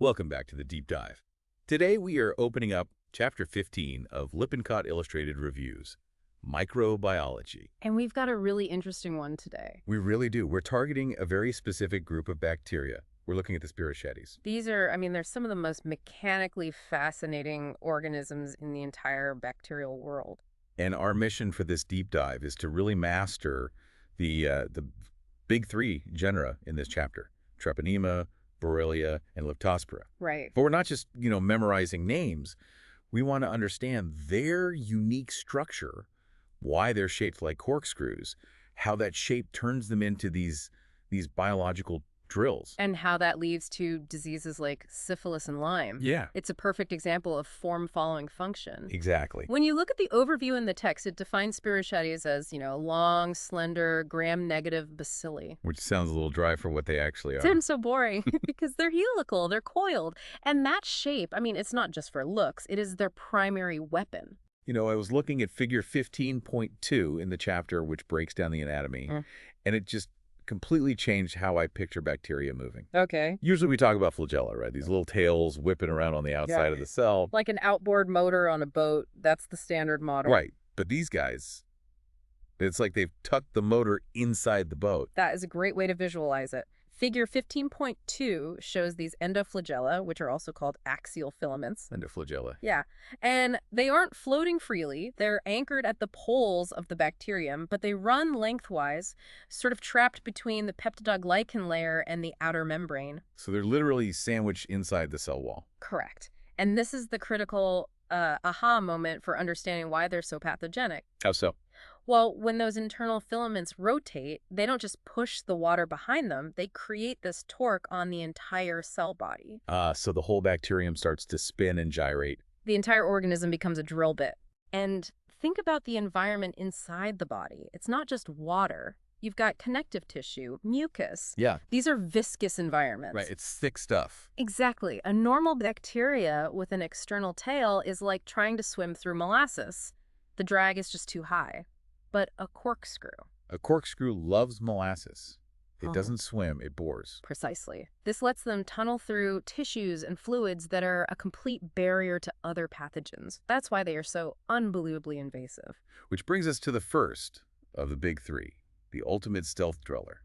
Welcome back to the Deep Dive. Today we are opening up Chapter 15 of Lippincott Illustrated Reviews, Microbiology. And we've got a really interesting one today. We really do. We're targeting a very specific group of bacteria. We're looking at the Spirochetes. They're some of the most mechanically fascinating organisms in the entire bacterial world. And our mission for this deep dive is to really master the big three genera in this chapter: Treponema, Borrelia, and Leptospira. Right. But we're not just, memorizing names. We want to understand their unique structure, why they're shaped like corkscrews, how that shape turns them into these biological drills. And how that leads to diseases like syphilis and Lyme. Yeah. It's a perfect example of form following function. Exactly. When you look at the overview in the text, it defines Spirochetes as, long, slender, gram-negative bacilli. Which sounds a little dry for what they actually are. Sounds so boring because they're helical, they're coiled. And that shape, it's not just for looks, it is their primary weapon. I was looking at figure 15.2 in the chapter, which breaks down the anatomy, and it just completely changed how I picture bacteria moving. Okay. Usually we talk about flagella, right? These little tails whipping around on the outside of the cell. Like an outboard motor on a boat. That's the standard model. Right. But these guys, it's like they've tucked the motor inside the boat. That is a great way to visualize it. Figure 15.2 shows these endoflagella, which are also called axial filaments. Endoflagella. Yeah. And they aren't floating freely. They're anchored at the poles of the bacterium, but they run lengthwise, sort of trapped between the peptidoglycan layer and the outer membrane. So they're literally sandwiched inside the cell wall. Correct. And this is the critical aha moment for understanding why they're so pathogenic. How so? Well, when those internal filaments rotate, they don't just push the water behind them, they create this torque on the entire cell body. So the whole bacterium starts to spin and gyrate. The entire organism becomes a drill bit. And think about the environment inside the body. It's not just water. You've got connective tissue, mucus. Yeah. These are viscous environments. Right, it's thick stuff. Exactly. A normal bacteria with an external tail is like trying to swim through molasses. The drag is just too high. But a corkscrew. A corkscrew loves molasses. It doesn't swim, it bores. Precisely. This lets them tunnel through tissues and fluids that are a complete barrier to other pathogens. That's why they are so unbelievably invasive. Which brings us to the first of the big three, the ultimate stealth driller,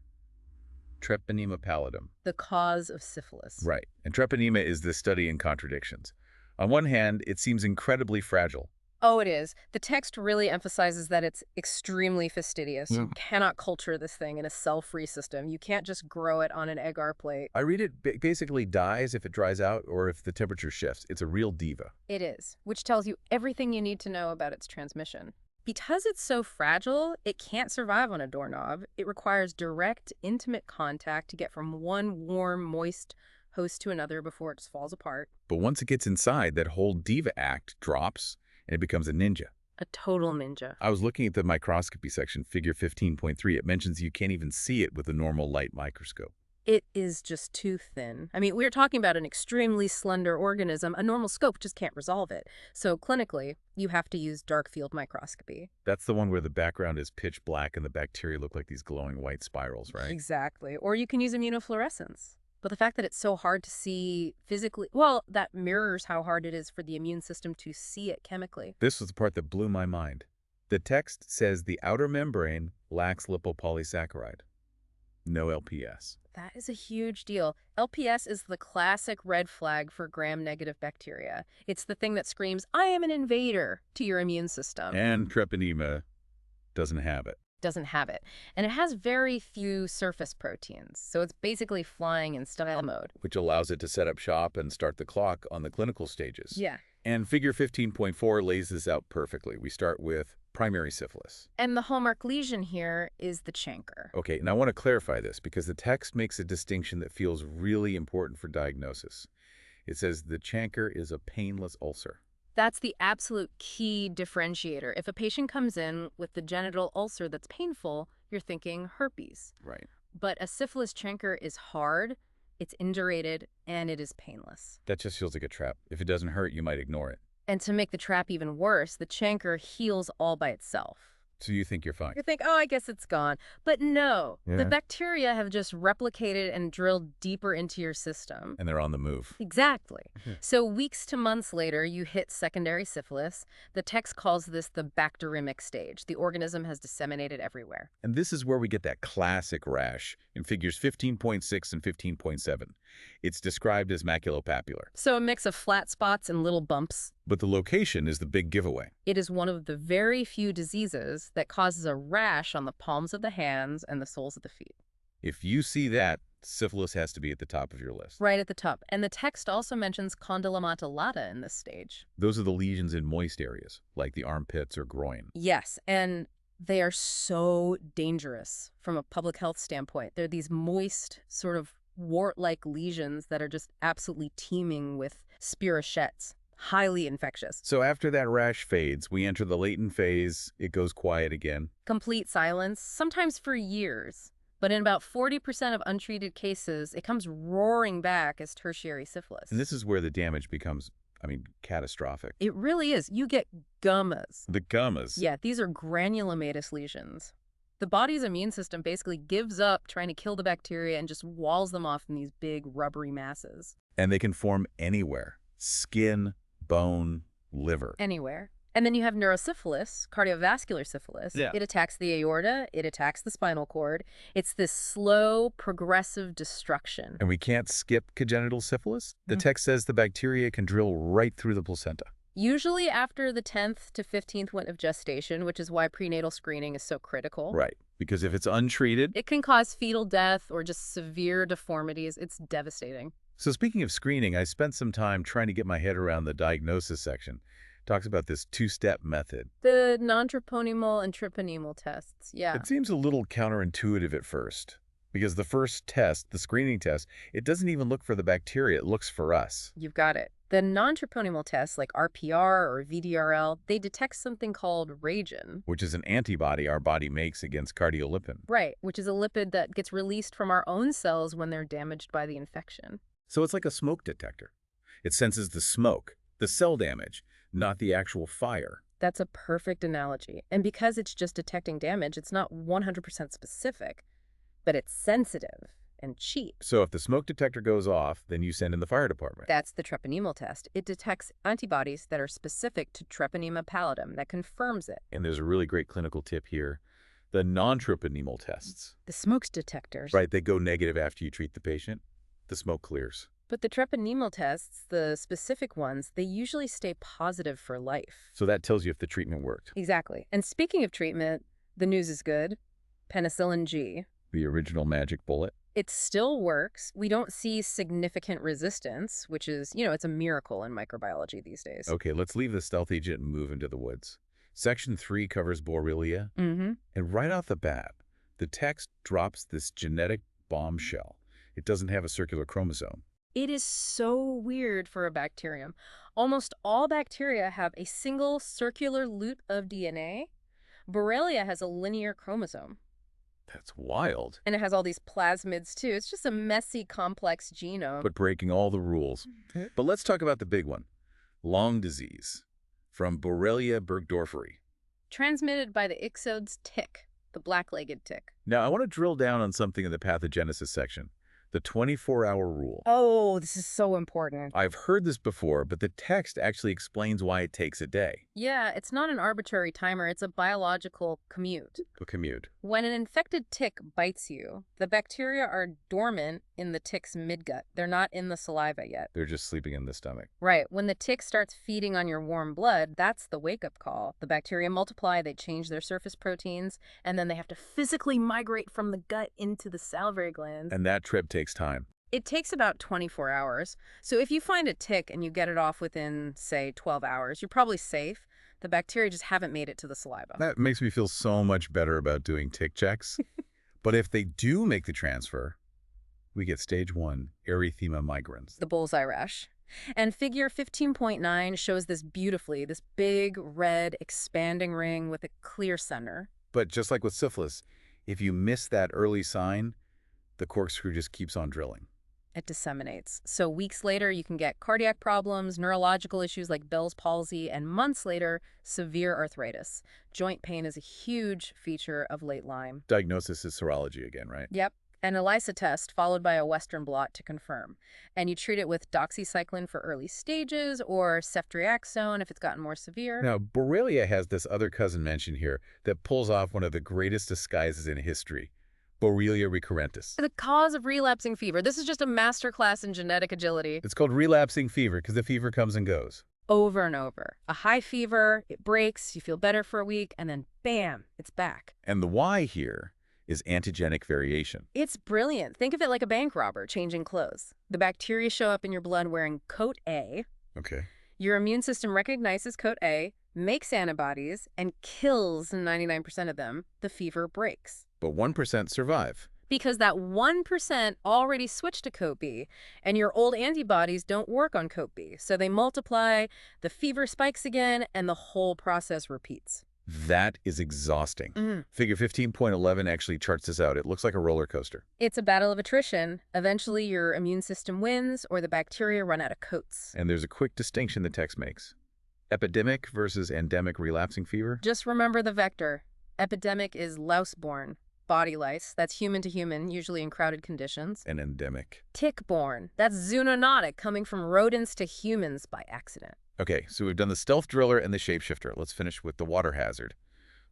Treponema pallidum. The cause of syphilis. Right. And Treponema is the study in contradictions. On one hand, it seems incredibly fragile. Oh, it is. The text really emphasizes that it's extremely fastidious. You cannot culture this thing in a cell-free system. You can't just grow it on an agar plate. I read it basically dies if it dries out or if the temperature shifts. It's a real diva. It is, which tells you everything you need to know about its transmission. Because it's so fragile, it can't survive on a doorknob. It requires direct, intimate contact to get from one warm, moist host to another before it just falls apart. But once it gets inside, that whole diva act drops and it becomes a ninja. A total ninja. I was looking at the microscopy section, figure 15.3. It mentions you can't even see it with a normal light microscope. It is just too thin. We're talking about an extremely slender organism. A normal scope just can't resolve it. So clinically, you have to use dark field microscopy. That's the one where the background is pitch black and the bacteria look like these glowing white spirals, right? Exactly. Or you can use immunofluorescence. But the fact that it's so hard to see physically, that mirrors how hard it is for the immune system to see it chemically. This was the part that blew my mind. The text says the outer membrane lacks lipopolysaccharide. No LPS. That is a huge deal. LPS is the classic red flag for gram-negative bacteria. It's the thing that screams, I am an invader, to your immune system. And Treponema doesn't have it. Doesn't have it. And it has very few surface proteins, so it's basically flying in style mode. Which allows it to set up shop and start the clock on the clinical stages. Yeah. And figure 15.4 lays this out perfectly. We start with primary syphilis. And the hallmark lesion here is the chancre. Okay, and I want to clarify this because the text makes a distinction that feels really important for diagnosis. It says the chancre is a painless ulcer. That's the absolute key differentiator. If a patient comes in with the genital ulcer that's painful, you're thinking herpes. Right. But a syphilis chancre is hard, it's indurated, and it is painless. That just feels like a trap. If it doesn't hurt, you might ignore it. And to make the trap even worse, the chancre heals all by itself. So you think you're fine? You think, oh, I guess it's gone. But no, the Yeah. bacteria have just replicated and drilled deeper into your system. And they're on the move. Exactly. Yeah. So weeks to months later, you hit secondary syphilis. The text calls this the bacteremic stage. The organism has disseminated everywhere. And this is where we get that classic rash in figures 15.6 and 15.7. It's described as maculopapular. So a mix of flat spots and little bumps. But the location is the big giveaway. It is one of the very few diseases that causes a rash on the palms of the hands and the soles of the feet. If you see that, syphilis has to be at the top of your list. Right at the top. And the text also mentions condylomata lata in this stage. Those are the lesions in moist areas, like the armpits or groin. Yes, and they are so dangerous from a public health standpoint. They're these moist, sort of wart-like lesions that are just absolutely teeming with spirochetes. Highly infectious. So after that rash fades, we enter the latent phase. It goes quiet again. Complete silence, sometimes for years. But in about 40% of untreated cases, it comes roaring back as tertiary syphilis. And this is where the damage becomes, catastrophic. It really is. You get gummas. The gummas. Yeah, these are granulomatous lesions. The body's immune system basically gives up trying to kill the bacteria and just walls them off in these big rubbery masses. And they can form anywhere. Skin, bone, liver. Anywhere. And then you have neurosyphilis, cardiovascular syphilis. Yeah. It attacks the aorta. It attacks the spinal cord. It's this slow, progressive destruction. And we can't skip congenital syphilis? The text says the bacteria can drill right through the placenta. Usually after the 10th to 15th week of gestation, which is why prenatal screening is so critical. Right. Because if it's untreated... It can cause fetal death or just severe deformities. It's devastating. So speaking of screening, I spent some time trying to get my head around the diagnosis section. It talks about this two-step method. The non-treponemal and treponemal tests, yeah. It seems a little counterintuitive at first. Because the first test, the screening test, it doesn't even look for the bacteria, it looks for us. You've got it. The non-treponemal tests like RPR or VDRL, they detect something called ragin. Which is an antibody our body makes against cardiolipin. Right, which is a lipid that gets released from our own cells when they're damaged by the infection. So it's like a smoke detector. It senses the smoke, the cell damage, not the actual fire. That's a perfect analogy. And because it's just detecting damage, it's not 100% specific, but it's sensitive and cheap. So if the smoke detector goes off, then you send in the fire department. That's the treponemal test. It detects antibodies that are specific to Treponema pallidum that confirms it. And there's a really great clinical tip here. The non-treponemal tests. The smoke detectors. Right, they go negative after you treat the patient. The smoke clears. But the treponemal tests, the specific ones, they usually stay positive for life. So that tells you if the treatment worked. Exactly. And speaking of treatment, the news is good. Penicillin G. The original magic bullet. It still works. We don't see significant resistance, which is, it's a miracle in microbiology these days. Okay, let's leave the stealth agent and move into the woods. Section 3 covers Borrelia. And right off the bat, the text drops this genetic bombshell. It doesn't have a circular chromosome. It is so weird for a bacterium. Almost all bacteria have a single circular loop of DNA. Borrelia has a linear chromosome. That's wild. And it has all these plasmids, too. It's just a messy, complex genome. But breaking all the rules. But let's talk about the big one. Lung disease. From Borrelia burgdorferi. Transmitted by the Ixodes tick, the black-legged tick. Now, I want to drill down on something in the pathogenesis section. The 24-hour rule. Oh, this is so important. I've heard this before, but the text actually explains why it takes a day. Yeah, it's not an arbitrary timer. It's a biological commute. A commute. When an infected tick bites you, the bacteria are dormant in the tick's midgut. They're not in the saliva yet. They're just sleeping in the stomach. Right. When the tick starts feeding on your warm blood, that's the wake-up call. The bacteria multiply, they change their surface proteins, and then they have to physically migrate from the gut into the salivary glands. And that trip takes time. It takes about 24 hours. So if you find a tick and you get it off within, say, 12 hours, you're probably safe. The bacteria just haven't made it to the saliva. That makes me feel so much better about doing tick checks. But if they do make the transfer, we get stage 1, erythema migrans. The bullseye rash. And figure 15.9 shows this beautifully, this big, red, expanding ring with a clear center. But just like with syphilis, if you miss that early sign, the corkscrew just keeps on drilling. It disseminates. So weeks later, you can get cardiac problems, neurological issues like Bell's palsy, and months later, severe arthritis. Joint pain is a huge feature of late Lyme. Diagnosis is serology again, right? Yep. An ELISA test followed by a Western blot to confirm. And you treat it with doxycycline for early stages or ceftriaxone if it's gotten more severe. Now, Borrelia has this other cousin mentioned here that pulls off one of the greatest disguises in history. Borrelia recurrentis. The cause of relapsing fever. This is just a masterclass in genetic agility. It's called relapsing fever because the fever comes and goes. Over and over. A high fever, it breaks, you feel better for a week, and then bam, it's back. And the why here is antigenic variation. It's brilliant. Think of it like a bank robber changing clothes. The bacteria show up in your blood wearing coat A. Okay. Your immune system recognizes coat A, makes antibodies, and kills 99% of them. The fever breaks. But 1% survive. Because that 1% already switched to coat B, and your old antibodies don't work on coat B. So they multiply, the fever spikes again, and the whole process repeats. That is exhausting. Figure 15.11 actually charts this out. It looks like a roller coaster. It's a battle of attrition. Eventually, your immune system wins, or the bacteria run out of coats. And there's a quick distinction the text makes. Epidemic versus endemic relapsing fever. Just remember the vector. Epidemic is louse-borne. Body lice, that's human to human, usually in crowded conditions. And endemic. Tick-borne, that's zoonotic, coming from rodents to humans by accident. Okay, so we've done the stealth driller and the shapeshifter. Let's finish with the water hazard.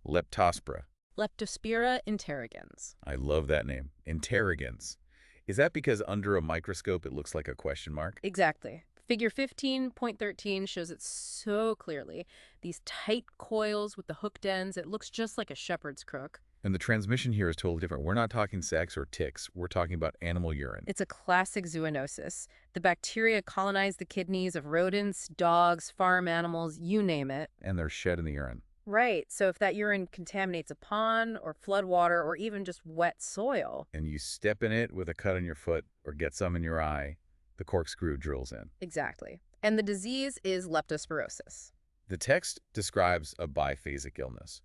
Leptospira. Leptospira interrogans. I love that name. Interrogans. Is that because under a microscope it looks like a question mark? Exactly. Figure 15.13 shows it so clearly. These tight coils with the hooked ends, it looks just like a shepherd's crook. And the transmission here is totally different. We're not talking sex or ticks. We're talking about animal urine. It's a classic zoonosis. The bacteria colonize the kidneys of rodents, dogs, farm animals, you name it. And they're shed in the urine. Right. So if that urine contaminates a pond or flood water or even just wet soil. And you step in it with a cut on your foot or get some in your eye, the corkscrew drills in. Exactly. And the disease is leptospirosis. The text describes a biphasic illness.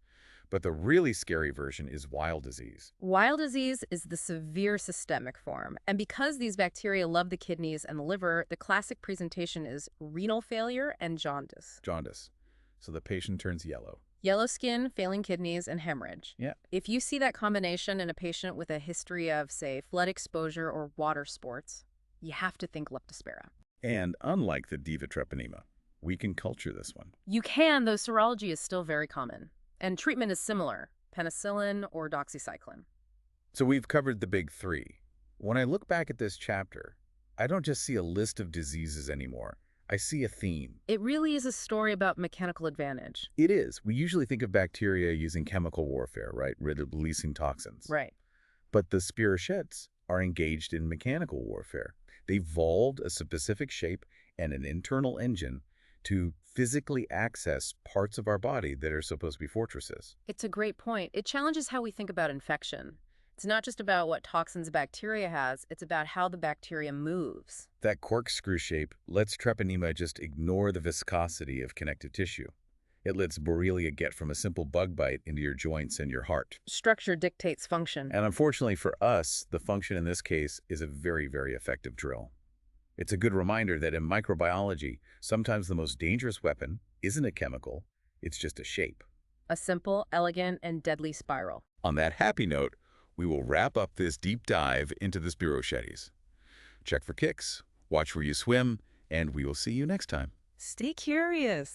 But the really scary version is wild disease. Wild disease is the severe systemic form. And because these bacteria love the kidneys and the liver, the classic presentation is renal failure and jaundice. Jaundice. So the patient turns yellow. Yellow skin, failing kidneys, and hemorrhage. Yeah. If you see that combination in a patient with a history of, say, flood exposure or water sports, you have to think Leptospira. And unlike the diva Treponema, we can culture this one. You can, though serology is still very common. And treatment is similar, penicillin or doxycycline. So we've covered the big three. When I look back at this chapter, I don't just see a list of diseases anymore. I see a theme. It really is a story about mechanical advantage. It is. We usually think of bacteria using chemical warfare, right? Releasing toxins. Right. But the Spirochetes are engaged in mechanical warfare. They evolved a specific shape and an internal engine to physically access parts of our body that are supposed to be fortresses. It's a great point. It challenges how we think about infection. It's not just about what toxins a bacteria has, it's about how the bacteria moves. That corkscrew shape lets Treponema just ignore the viscosity of connective tissue. It lets Borrelia get from a simple bug bite into your joints and your heart. Structure dictates function. And unfortunately for us, the function in this case is a very, very effective drill. It's a good reminder that in microbiology, sometimes the most dangerous weapon isn't a chemical, it's just a shape. A simple, elegant, and deadly spiral. On that happy note, we will wrap up this deep dive into the Spirochetes. Check for kicks, watch where you swim, and we will see you next time. Stay curious.